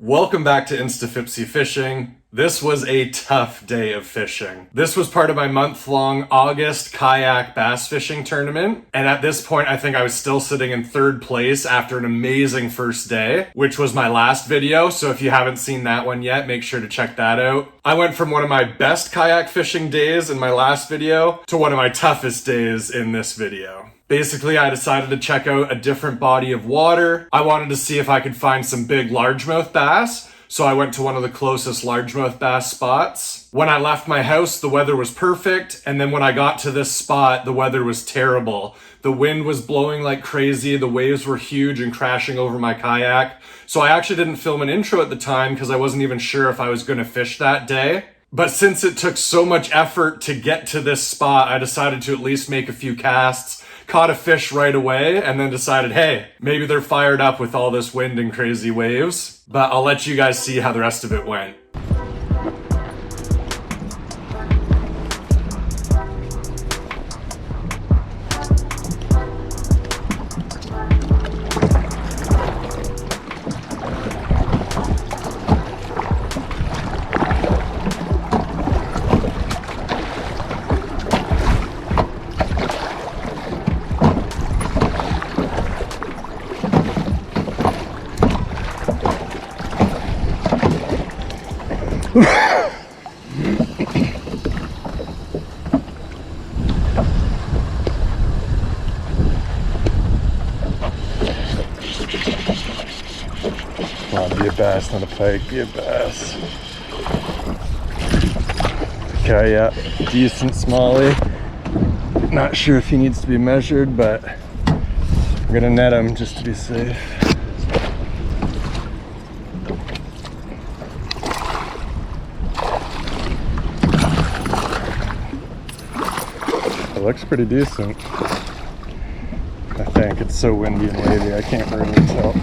Welcome back to InstaPhippsyFishing. This was a tough day of fishing. This was part of my month-long August kayak bass fishing tournament, and at this point I think I was still sitting in third place after an amazing first day, which was my last video, so if you haven't seen that one yet, make sure to check that out. I went from one of my best kayak fishing days in my last video to one of my toughest days in this video. Basically, I decided to check out a different body of water. I wanted to see if I could find some big largemouth bass, so I went to one of the closest largemouth bass spots. When I left my house, the weather was perfect, and then when I got to this spot, the weather was terrible. The wind was blowing like crazy, the waves were huge and crashing over my kayak, so I actually didn't film an intro at the time because I wasn't even sure if I was going to fish that day. But since it took so much effort to get to this spot, I decided to at least make a few casts, caught a fish right away, and then decided, hey, maybe they're fired up with all this wind and crazy waves. But I'll let you guys see how the rest of it went. Come on, be a bass, not a pike, be a bass. Okay, yeah, decent smallie. Not sure if he needs to be measured, but I'm gonna net him just to be safe. It looks pretty decent. I think it's so windy and wavy, I can't really tell.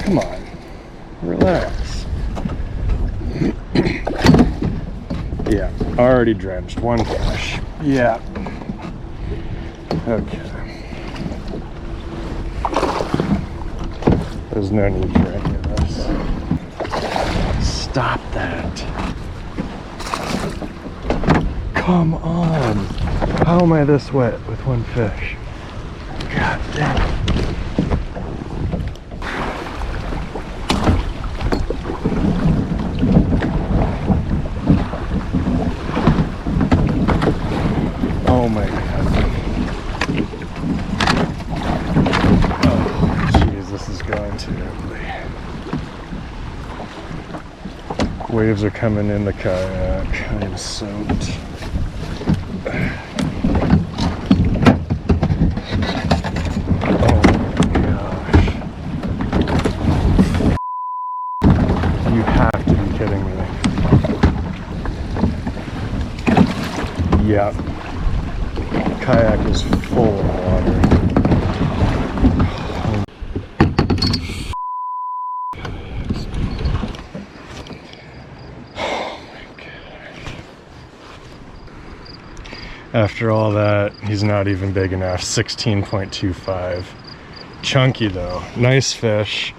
Come on, relax. Yeah, already drenched, one fish. Yeah. Okay. There's no need for any of this. Stop that. Come on. How am I this wet with one fish? God damn it. Oh my God. Oh, jeez, this is going terribly. Waves are coming in the kayak. I am soaked. Yeah, kayak is full of water. Oh my gosh. After all that, he's not even big enough. 16.25. Chunky though. Nice fish.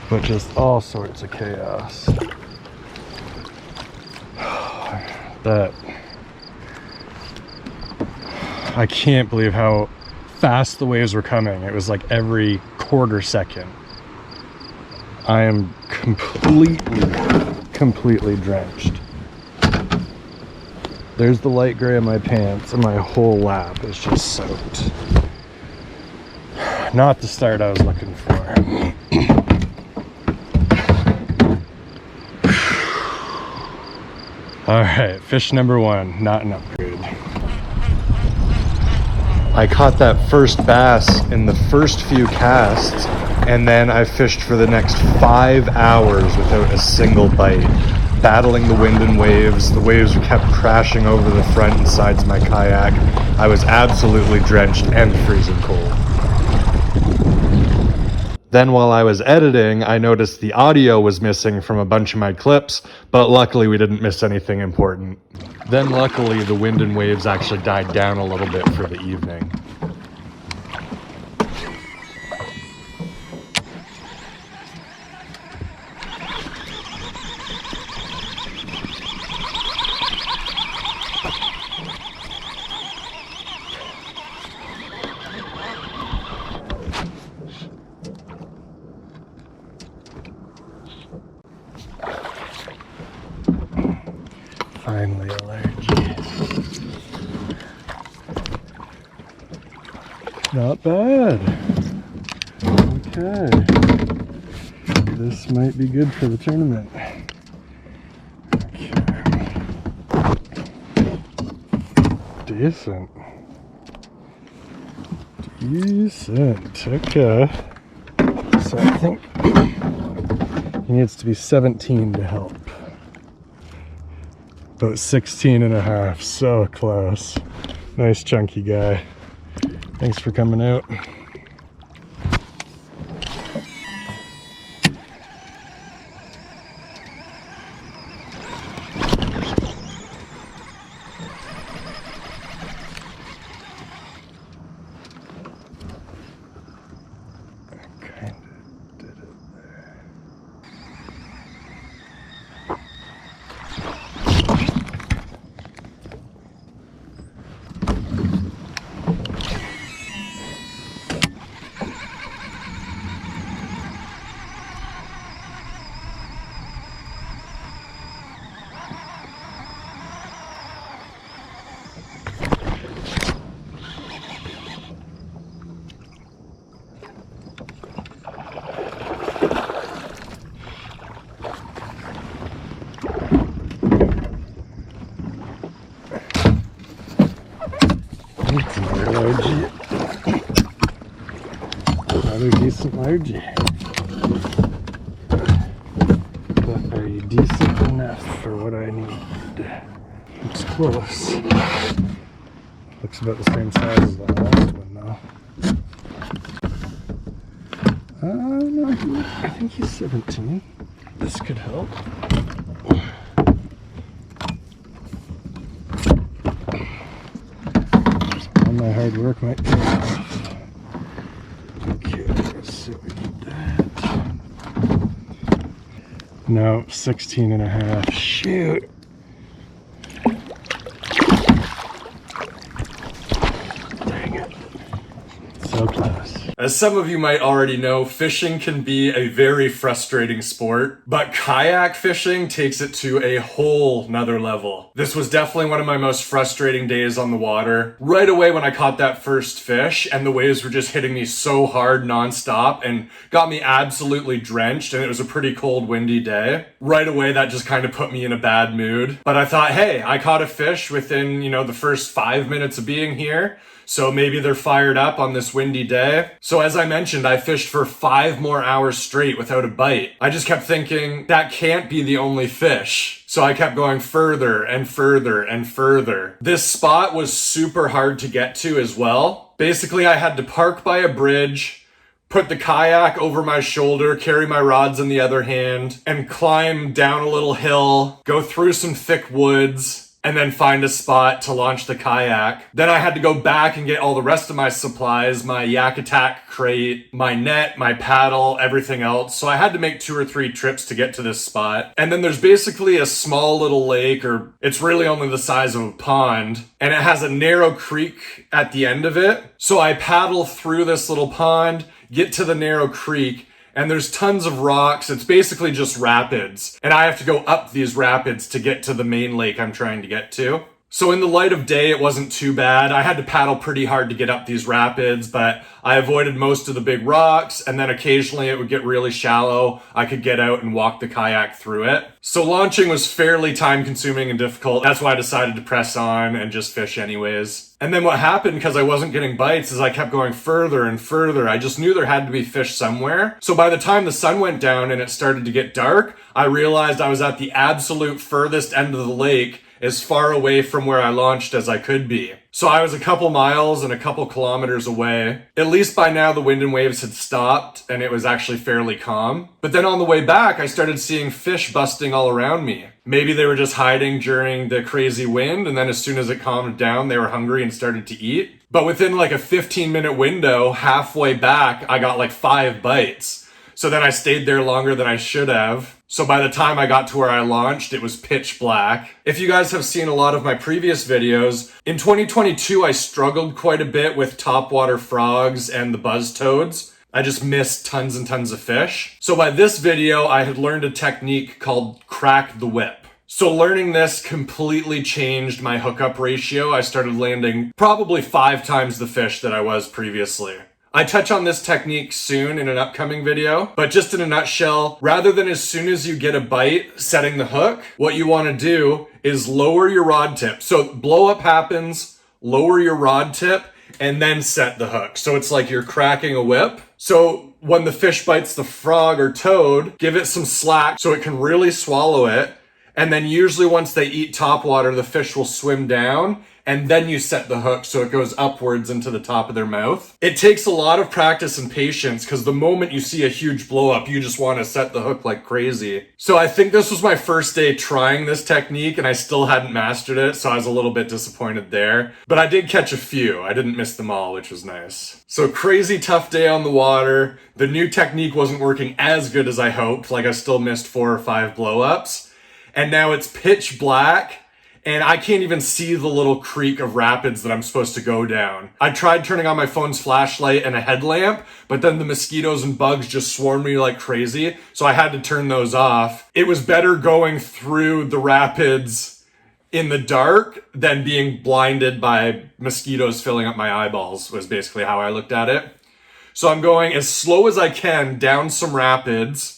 But just all sorts of chaos. That I can't believe how fast the waves were coming. It was like every quarter second. I am completely drenched. There's the light gray in my pants and my whole lap is just soaked. Not the start I was looking for. All right, fish number one, not an upgrade. I caught that first bass in the first few casts, and then I fished for the next 5 hours without a single bite, battling the wind and waves. The waves kept crashing over the front and sides of my kayak. I was absolutely drenched and freezing cold. Then while I was editing, I noticed the audio was missing from a bunch of my clips, but luckily we didn't miss anything important. Then luckily the wind and waves actually died down a little bit for the evening. Finally a largie. Not bad. Okay. This might be good for the tournament. Okay. Decent. Decent. Okay. So I think he needs to be 17 to help. About 16 and a half. So close. Nice chunky guy. Thanks for coming out. Another decent largie. But are you decent enough for what I need? It's close. Looks about the same size as the last one though. No, I think he's 17. This could help. All my hard work might pay off. Okay, let's see if we get that. No, 16 and a half. Shoot. Dang it. So close. As some of you might already know, fishing can be a very frustrating sport, but kayak fishing takes it to a whole nother level. This was definitely one of my most frustrating days on the water. Right away when I caught that first fish and the waves were just hitting me so hard nonstop and got me absolutely drenched, and it was a pretty cold, windy day. Right away that just kind of put me in a bad mood. But I thought, hey, I caught a fish within, the first 5 minutes of being here. So maybe they're fired up on this windy day. So as I mentioned, I fished for 5 more hours straight without a bite. I just kept thinking, that can't be the only fish. So I kept going further and further and further. This spot was super hard to get to as well. Basically, I had to park by a bridge, put the kayak over my shoulder, carry my rods in the other hand, and climb down a little hill, go through some thick woods, and then find a spot to launch the kayak. Then I had to go back and get all the rest of my supplies, my Yak Attack crate, my net, my paddle, everything else. So I had to make 2 or 3 trips to get to this spot. And then there's basically a small little lake, or it's really only the size of a pond, and it has a narrow creek at the end of it. So I paddle through this little pond, get to the narrow creek, and there's tons of rocks. It's basically just rapids. And I have to go up these rapids to get to the main lake I'm trying to get to. So in the light of day, it wasn't too bad. I had to paddle pretty hard to get up these rapids, but I avoided most of the big rocks, and then occasionally it would get really shallow. I could get out and walk the kayak through it. So launching was fairly time consuming and difficult. That's why I decided to press on and just fish anyways. And then what happened, because I wasn't getting bites, is I kept going further and further. I just knew there had to be fish somewhere. So by the time the sun went down and it started to get dark, I realized I was at the absolute furthest end of the lake, as far away from where I launched as I could be. So I was a couple miles and a couple kilometers away. At least by now the wind and waves had stopped and it was actually fairly calm. But then on the way back, I started seeing fish busting all around me. Maybe they were just hiding during the crazy wind, and then as soon as it calmed down, they were hungry and started to eat. But within like a 15-minute window, halfway back, I got like 5 bites. So then I stayed there longer than I should have. So by the time I got to where I launched, it was pitch black. If you guys have seen a lot of my previous videos, in 2022 I struggled quite a bit with topwater frogs and the buzz toads. I just missed tons and tons of fish. So by this video, I had learned a technique called crack the whip. So learning this completely changed my hookup ratio. I started landing probably 5 times the fish that I was previously. I touch on this technique soon in an upcoming video, but just in a nutshell, rather than as soon as you get a bite setting the hook, what you want to do is lower your rod tip. So blow up happens, lower your rod tip, and then set the hook. So it's like you're cracking a whip. So when the fish bites the frog or toad, give it some slack so it can really swallow it. And then usually once they eat topwater, the fish will swim down, and then you set the hook so it goes upwards into the top of their mouth. It takes a lot of practice and patience because the moment you see a huge blow up, you just want to set the hook like crazy. So I think this was my first day trying this technique and I still hadn't mastered it, so I was a little bit disappointed there. But I did catch a few. I didn't miss them all, which was nice. So crazy tough day on the water. The new technique wasn't working as good as I hoped. Like I still missed 4 or 5 blow ups. And now it's pitch black, and I can't even see the little creek of rapids that I'm supposed to go down. I tried turning on my phone's flashlight and a headlamp, but then the mosquitoes and bugs just swarmed me like crazy, so I had to turn those off. It was better going through the rapids in the dark than being blinded by mosquitoes filling up my eyeballs, was basically how I looked at it. So I'm going as slow as I can down some rapids.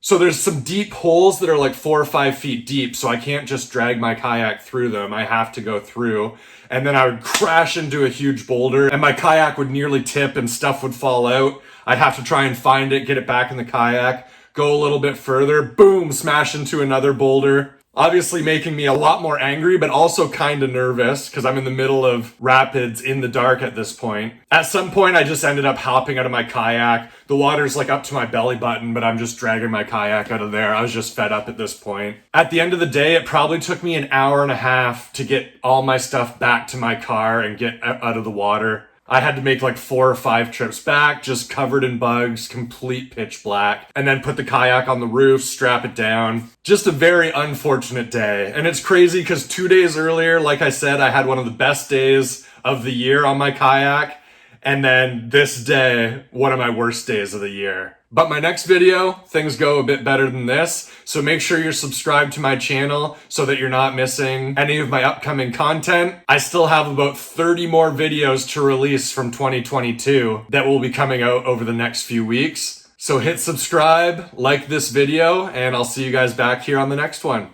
So there's some deep holes that are like 4 or 5 feet deep, so I can't just drag my kayak through them. I have to go through. And then I would crash into a huge boulder, and my kayak would nearly tip and stuff would fall out. I'd have to try and find it, get it back in the kayak, go a little bit further, boom, smash into another boulder. Obviously making me a lot more angry, but also kind of nervous because I'm in the middle of rapids in the dark at this point. At some point, I just ended up hopping out of my kayak. The water's like up to my belly button, but I'm just dragging my kayak out of there. I was just fed up at this point. At the end of the day, it probably took me an hour and a half to get all my stuff back to my car and get out of the water. I had to make like 4 or 5 trips back, just covered in bugs, complete pitch black, and then put the kayak on the roof, strap it down. Just a very unfortunate day. And it's crazy because 2 days earlier, like I said, I had one of the best days of the year on my kayak. And then this day, one of my worst days of the year. But my next video, things go a bit better than this. So make sure you're subscribed to my channel so that you're not missing any of my upcoming content. I still have about 30 more videos to release from 2022 that will be coming out over the next few weeks. So hit subscribe, like this video, and I'll see you guys back here on the next one.